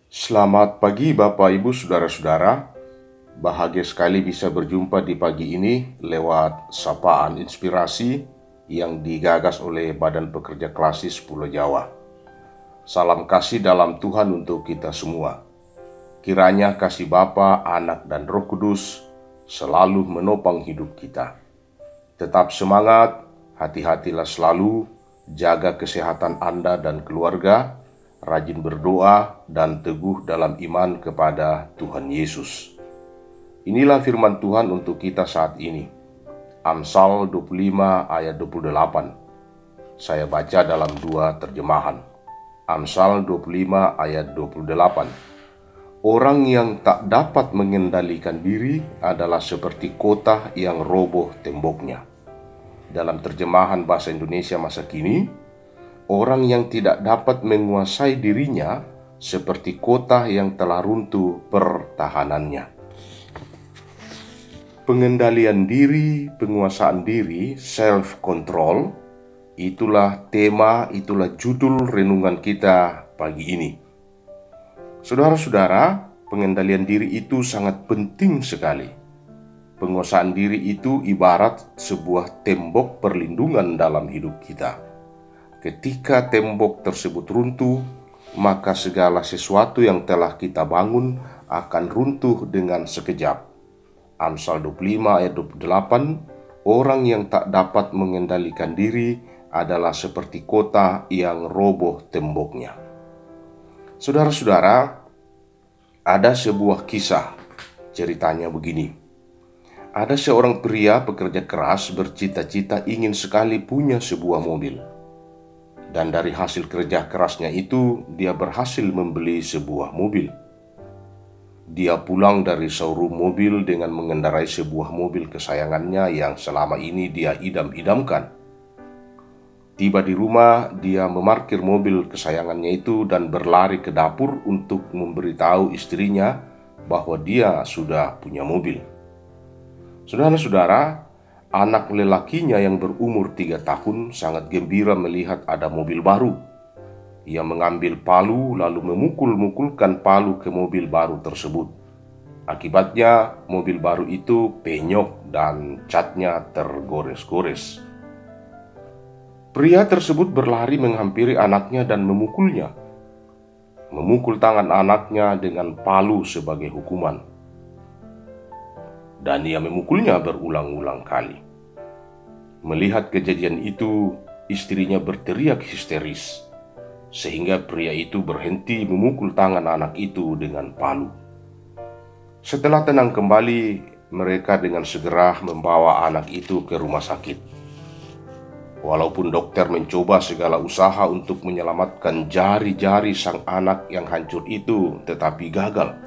Selamat pagi Bapak Ibu Saudara-saudara. Bahagia sekali bisa berjumpa di pagi ini lewat sapaan inspirasi yang digagas oleh Badan Pekerja Klasis Pulau Jawa. Salam kasih dalam Tuhan untuk kita semua. Kiranya kasih Bapa, Anak, dan Roh Kudus selalu menopang hidup kita. Tetap semangat, hati-hatilah selalu, jaga kesehatan Anda dan keluarga, rajin berdoa, dan teguh dalam iman kepada Tuhan Yesus. Inilah firman Tuhan untuk kita saat ini. Amsal 25 ayat 28. Saya baca dalam dua terjemahan. Amsal 25 ayat 28. Orang yang tak dapat mengendalikan diri adalah seperti kota yang roboh temboknya. Dalam terjemahan bahasa Indonesia masa kini, orang yang tidak dapat menguasai dirinya seperti kota yang telah runtuh pertahanannya. Pengendalian diri, penguasaan diri, self-control, itulah tema, itulah judul renungan kita pagi ini. Saudara-saudara, pengendalian diri itu sangat penting sekali. Penguasaan diri itu ibarat sebuah tembok perlindungan dalam hidup kita. Ketika tembok tersebut runtuh, maka segala sesuatu yang telah kita bangun akan runtuh dengan sekejap. Amsal 25 ayat 28, orang yang tak dapat mengendalikan diri adalah seperti kota yang roboh temboknya. Saudara-saudara, ada sebuah kisah, ceritanya begini. Ada seorang pria pekerja keras bercita-cita ingin sekali punya sebuah mobil. Dan dari hasil kerja kerasnya itu, dia berhasil membeli sebuah mobil. Dia pulang dari showroom mobil dengan mengendarai sebuah mobil kesayangannya yang selama ini dia idam-idamkan. Tiba di rumah, dia memarkir mobil kesayangannya itu dan berlari ke dapur untuk memberitahu istrinya bahwa dia sudah punya mobil. Saudara-saudara, anak lelakinya yang berumur 3 tahun sangat gembira melihat ada mobil baru. Ia mengambil palu lalu memukul-mukulkan palu ke mobil baru tersebut. Akibatnya mobil baru itu penyok dan catnya tergores-gores. Pria tersebut berlari menghampiri anaknya dan memukulnya. Memukul tangan anaknya dengan palu sebagai hukuman. Dan ia memukulnya berulang-ulang kali. Melihat kejadian itu, istrinya berteriak histeris, sehingga pria itu berhenti memukul tangan anak itu dengan palu. Setelah tenang kembali, mereka dengan segera membawa anak itu ke rumah sakit. Walaupun dokter mencoba segala usaha untuk menyelamatkan jari-jari sang anak yang hancur itu, tetapi gagal.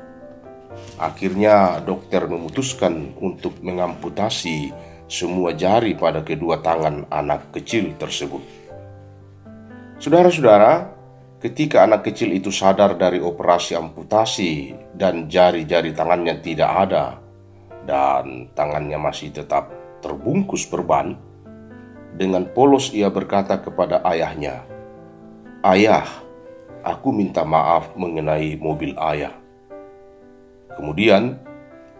Akhirnya dokter memutuskan untuk mengamputasi semua jari pada kedua tangan anak kecil tersebut. Saudara-saudara, ketika anak kecil itu sadar dari operasi amputasi dan jari-jari tangannya tidak ada dan tangannya masih tetap terbungkus perban, dengan polos ia berkata kepada ayahnya, "Ayah, aku minta maaf mengenai mobil ayah." Kemudian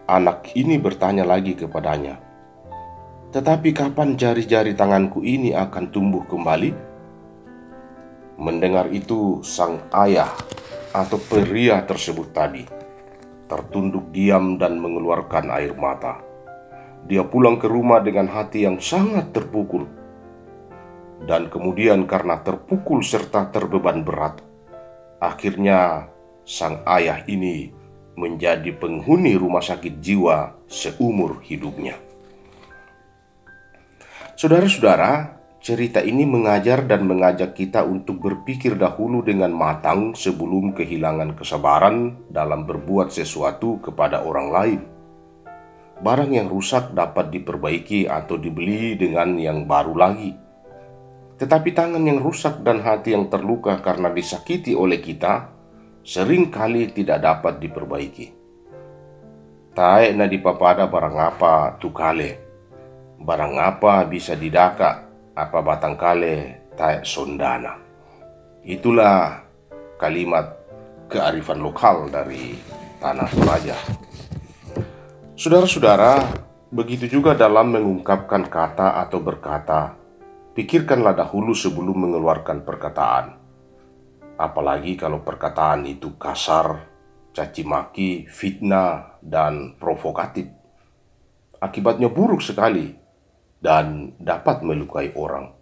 anak ini bertanya lagi kepadanya, "Tetapi kapan jari-jari tanganku ini akan tumbuh kembali?" Mendengar itu, sang ayah atau pria tersebut tadi tertunduk diam dan mengeluarkan air mata. Dia pulang ke rumah dengan hati yang sangat terpukul. Dan kemudian karena terpukul serta terbeban berat, akhirnya sang ayah ini menjadi penghuni rumah sakit jiwa seumur hidupnya. Saudara-saudara, cerita ini mengajar dan mengajak kita untuk berpikir dahulu dengan matang sebelum kehilangan kesabaran dalam berbuat sesuatu kepada orang lain. Barang yang rusak dapat diperbaiki atau dibeli dengan yang baru lagi. Tetapi tangan yang rusak dan hati yang terluka karena disakiti oleh kita sering kali tidak dapat diperbaiki. Tae na dipapada barang apa tukale, barang apa bisa didaka, apa batang kale tae sondana. Itulah kalimat kearifan lokal dari Tanah Toraja. Saudara-saudara, begitu juga dalam mengungkapkan kata atau berkata, pikirkanlah dahulu sebelum mengeluarkan perkataan. Apalagi kalau perkataan itu kasar, caci maki, fitnah, dan provokatif. Akibatnya buruk sekali dan dapat melukai orang.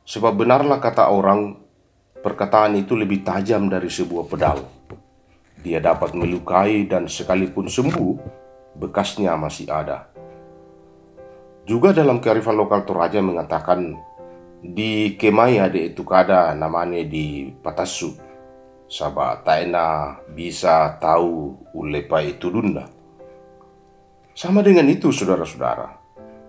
Sebab benarlah kata orang, perkataan itu lebih tajam dari sebuah pedang. Dia dapat melukai dan sekalipun sembuh, bekasnya masih ada. Juga dalam kearifan lokal Toraja mengatakan, di kemai ade itu kada namanya di patasu, saba taena bisa tahu ulepa itu dunda. Sama dengan itu saudara-saudara,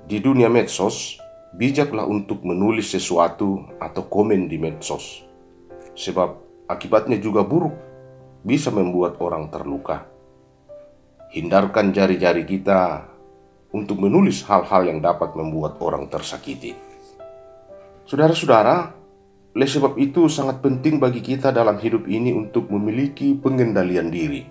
di dunia medsos, bijaklah untuk menulis sesuatu atau komen di medsos. Sebab akibatnya juga buruk, bisa membuat orang terluka. Hindarkan jari-jari kita untuk menulis hal-hal yang dapat membuat orang tersakiti. Saudara-saudara, oleh sebab itu sangat penting bagi kita dalam hidup ini untuk memiliki pengendalian diri.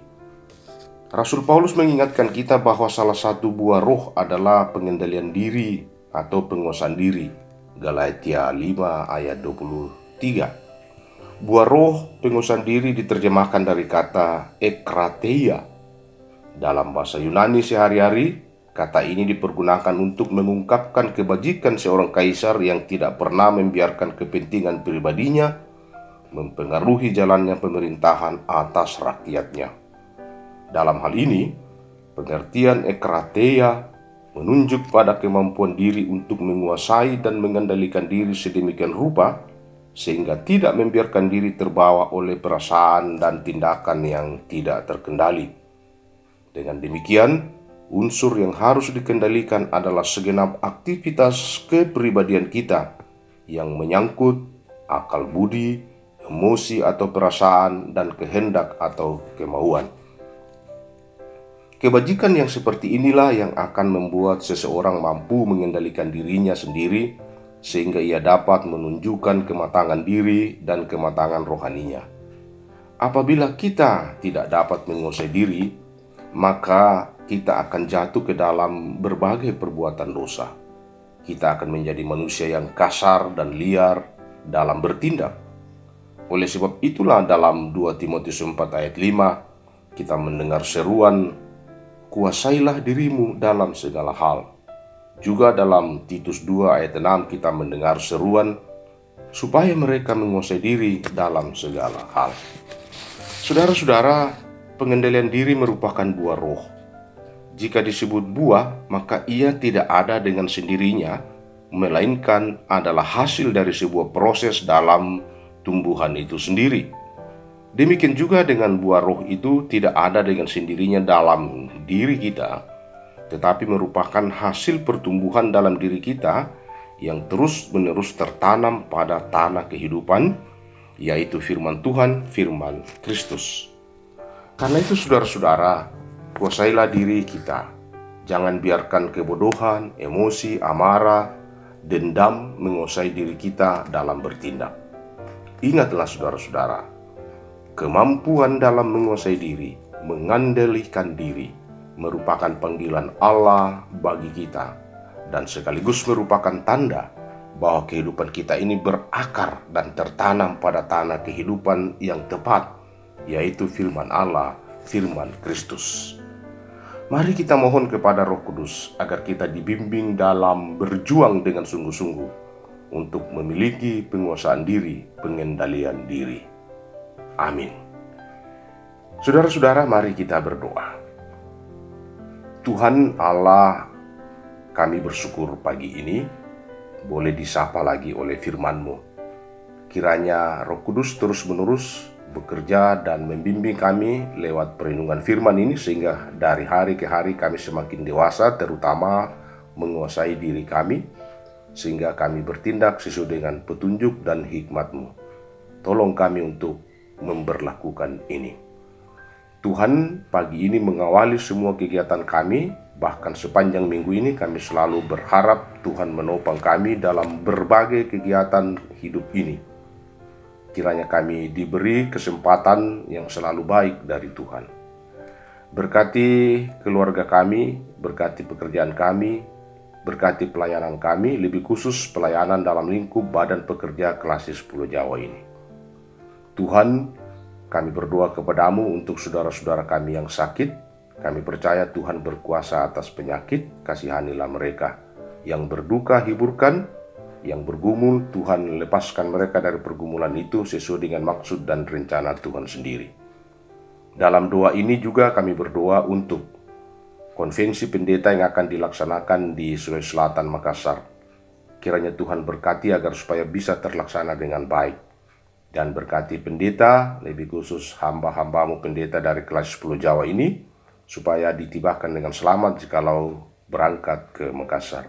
Rasul Paulus mengingatkan kita bahwa salah satu buah roh adalah pengendalian diri atau penguasaan diri. Galatia 5 ayat 23. Buah roh penguasaan diri diterjemahkan dari kata ekrateia. Dalam bahasa Yunani sehari-hari, kata ini dipergunakan untuk mengungkapkan kebajikan seorang kaisar yang tidak pernah membiarkan kepentingan pribadinya mempengaruhi jalannya pemerintahan atas rakyatnya. Dalam hal ini, pengertian ekrateia menunjuk pada kemampuan diri untuk menguasai dan mengendalikan diri sedemikian rupa sehingga tidak membiarkan diri terbawa oleh perasaan dan tindakan yang tidak terkendali. Dengan demikian, unsur yang harus dikendalikan adalah segenap aktivitas kepribadian kita yang menyangkut akal budi, emosi atau perasaan, dan kehendak atau kemauan. Kebajikan yang seperti inilah yang akan membuat seseorang mampu mengendalikan dirinya sendiri sehingga ia dapat menunjukkan kematangan diri dan kematangan rohaninya. Apabila kita tidak dapat menguasai diri, maka kita akan jatuh ke dalam berbagai perbuatan dosa. Kita akan menjadi manusia yang kasar dan liar dalam bertindak. Oleh sebab itulah dalam 2 Timotius 4 ayat 5 kita mendengar seruan, kuasailah dirimu dalam segala hal. Juga dalam Titus 2 ayat 6 kita mendengar seruan supaya mereka menguasai diri dalam segala hal. Saudara-saudara, pengendalian diri merupakan buah roh. Jika disebut buah, maka ia tidak ada dengan sendirinya, melainkan adalah hasil dari sebuah proses dalam tumbuhan itu sendiri. Demikian juga dengan buah roh itu tidak ada dengan sendirinya dalam diri kita, tetapi merupakan hasil pertumbuhan dalam diri kita yang terus-menerus tertanam pada tanah kehidupan, yaitu firman Tuhan, firman Kristus. Karena itu saudara-saudara, kuasailah diri kita. Jangan biarkan kebodohan, emosi, amarah, dendam menguasai diri kita dalam bertindak. Ingatlah saudara-saudara, kemampuan dalam menguasai diri, mengendalikan diri, merupakan panggilan Allah bagi kita dan sekaligus merupakan tanda bahwa kehidupan kita ini berakar dan tertanam pada tanah kehidupan yang tepat, yaitu firman Allah, firman Kristus. Mari kita mohon kepada Roh Kudus agar kita dibimbing dalam berjuang dengan sungguh-sungguh untuk memiliki penguasaan diri, pengendalian diri. Amin. Saudara-saudara, mari kita berdoa. Tuhan Allah, kami bersyukur pagi ini boleh disapa lagi oleh firman-Mu. Kiranya Roh Kudus terus-menerus bekerja dan membimbing kami lewat perlindungan firman ini sehingga dari hari ke hari kami semakin dewasa, terutama menguasai diri kami, sehingga kami bertindak sesuai dengan petunjuk dan hikmat-Mu. Tolong kami untuk memberlakukan ini. Tuhan, pagi ini mengawali semua kegiatan kami, bahkan sepanjang minggu ini kami selalu berharap Tuhan menopang kami dalam berbagai kegiatan hidup ini. Kiranya kami diberi kesempatan yang selalu baik dari Tuhan. Berkati keluarga kami, berkati pekerjaan kami, berkati pelayanan kami, lebih khusus pelayanan dalam lingkup Badan Pekerja Klasis Pulau Jawa ini. Tuhan, kami berdoa kepadamu untuk saudara-saudara kami yang sakit. Kami percaya Tuhan berkuasa atas penyakit, kasihanilah mereka. Yang berduka hiburkan, yang bergumul Tuhan lepaskan mereka dari pergumulan itu sesuai dengan maksud dan rencana Tuhan sendiri. Dalam doa ini juga kami berdoa untuk konvensi pendeta yang akan dilaksanakan di Sulawesi Selatan, Makassar. Kiranya Tuhan berkati agar supaya bisa terlaksana dengan baik. Dan berkati pendeta, lebih khusus hamba-hambamu pendeta dari kelas Pulau Jawa ini, supaya ditibahkan dengan selamat jikalau berangkat ke Makassar.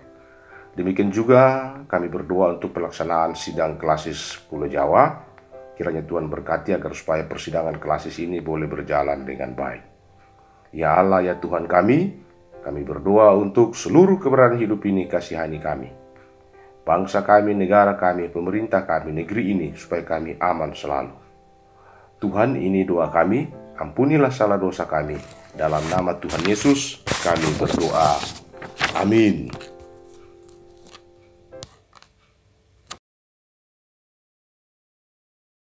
Demikian juga kami berdoa untuk pelaksanaan sidang klasis Pulau Jawa. Kiranya Tuhan berkati agar supaya persidangan klasis ini boleh berjalan dengan baik. Ya Allah, ya Tuhan kami berdoa untuk seluruh keberadaan hidup ini, kasihani kami. Bangsa kami, negara kami, pemerintah kami, negeri ini, supaya kami aman selalu. Tuhan, ini doa kami, ampunilah salah dosa kami. Dalam nama Tuhan Yesus kami berdoa. Amin.